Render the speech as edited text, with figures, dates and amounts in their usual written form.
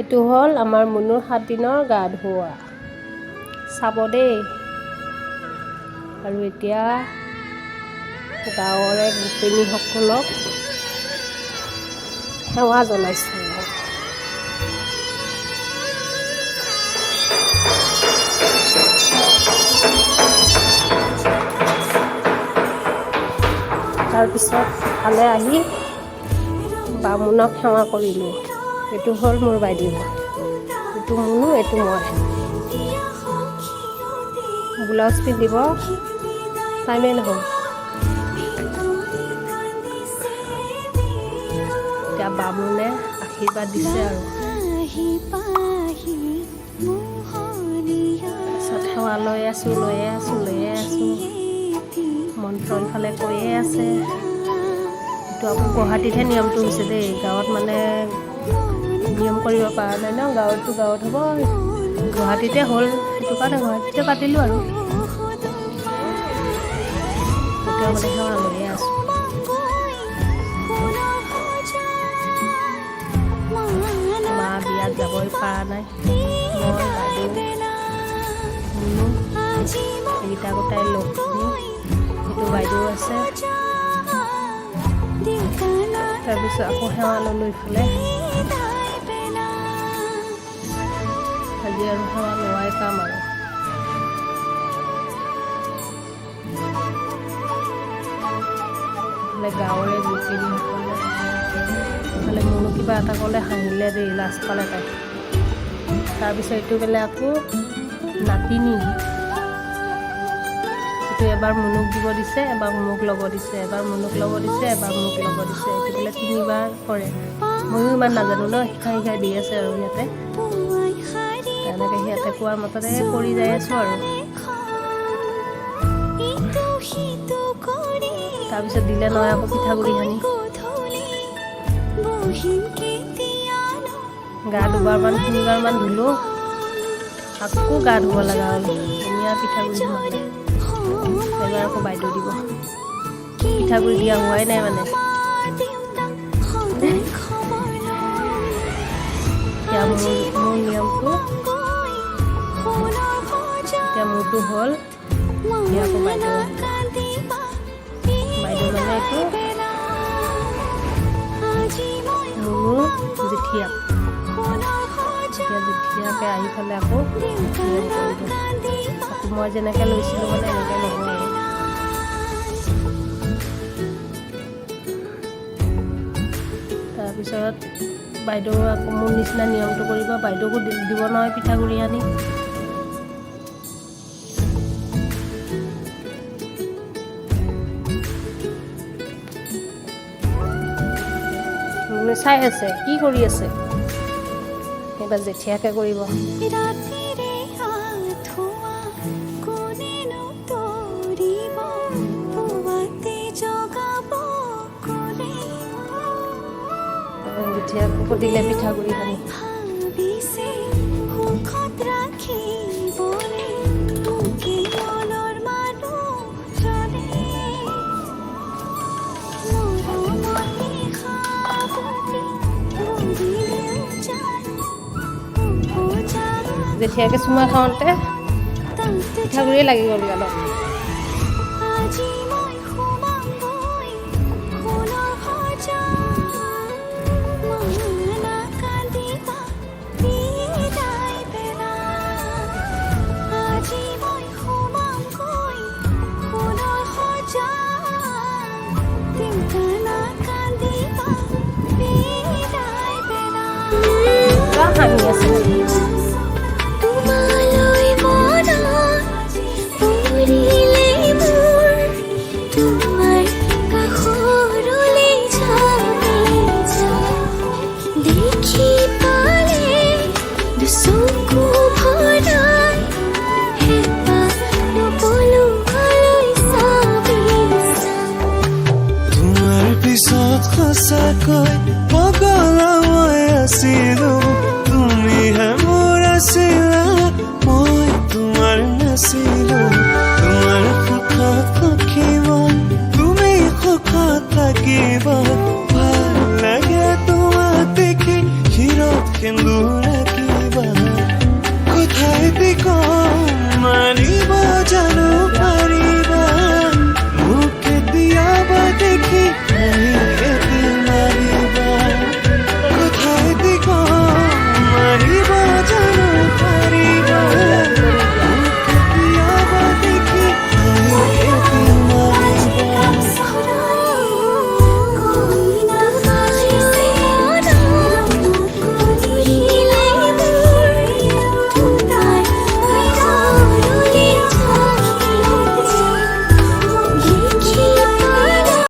এইটো হ'ল আমাৰ মুনুৰ 7 দিনৰ গা ধোৱা চাব দেই। আৰু এতিয়া গাঁৱৰে গোপিনীসকলক সেৱা জনাইছোঁ। তাৰপিছত ইফালে আহি বামুণক সেৱা কৰিলোঁ। এইটো হ'ল মোৰ বাইদেউ, এইটো মুনু, এইটো মই। ব্লাউজ পিন্ধিব টাইমেই নহ'ল। এতিয়া বামুণে আশীৰ্বাদ দিছে আৰু তাৰপিছত সেৱা লৈয়ে আছোঁ মন্ত্ৰ ইফালে কৈয়ে আছে। এইটো আকৌ গুৱাহাটীতহে নিয়মটো হৈছে দেই, গাঁৱত মানে নিয়ম কৰিব পৰা নাই ন। গাঁৱত হ'ব, গুৱাহাটীতে হ'ল, সেইটো কাৰণে গুৱাহাটীতে পাতিলোঁ আৰু এতিয়া মানে সেৱা লৈয়ে আছোঁ। মা বিয়াত যাবই পৰা নাই, মই বাইদেউ মুনু এইকেইটা গোটাই লক্ষ্মী, সেইটো বাইদেউ আছে। তাৰপিছত আকৌ সেৱা ল'লোঁ ইফালে। আজি আৰু সেৱা লোৱাই কাম আৰু গাঁৱৰে গোপিনীসকলে ইফালে মুনু কিবা এটা ক'লে হাঁহিলে দেই, লাজ পালে তাই। তাৰপিছত এইটো বেলে আকৌ নাতিনী, এইটো এবাৰ মুনুক দিব দিছে, এবাৰ মোক ল'ব দিছে, এবাৰ মুনুক ল'ব দিছে, এবাৰ মোক ল'ব দিছে। এইটো বোলে 3বাৰ কৰে। ময়ো ইমান নাজানো ন, শিকাই দি আছে আৰু সিহঁতে তেনেকৈ সিহঁতে কোৱাৰ মতে কৰি যাই আছোঁ আৰু তাৰপিছত দিলে নহয় আকৌ পিঠাগুড়ি সানি গা 2-3বাৰমান ধুলোঁ, আকৌ গা ধুব লগা হ'ল। ধুনীয়া পিঠাগুড়ি সোমালে। এবাৰ আকৌ বাইদেউ দিব, পিঠাগুড়ি দিয়া হোৱাই নাই মানে। এতিয়া মোৰ নিয়মটো, এতিয়া মোৰটো হ'ল। এতিয়া আকৌ বাইদেউ মানে এইটো মুনু জেঠিয়াক, এতিয়া জেঠিয়াকে আহি পেলাই আকৌ নিয়ম কৰিব। আকৌ মই যেনেকৈ লৈছিলোঁ মানে এনেকৈ নহয় আৰু তাৰপিছত বাইদেউ আকৌ মোৰ নিচিনা নিয়মটো কৰিব। বাইদেউকো দিব নহয় পিঠাগুড়ি আনি। চাই আছে কি কৰি আছে, এইবাৰ জেঠিয়াকে কৰিব। জেঠিয়াকো দিলে পিঠাগুড়ি সানি। জেঠিয়াকে চুমা খাওঁতে পিঠাগুড়িয়ে লাগি গ'ল গালত। হাঁহি আছে সঁচাকৈ পাগল মই আছিলোঁ, তুমিহে মোৰ আছিলা, মই তোমাৰ নাছিলোঁ। তোমাৰ সুখত থাকিব, তুমি সুখত থাকিব, ভাল লাগে তোমাক দেখি হিৰত সেন্দুৰে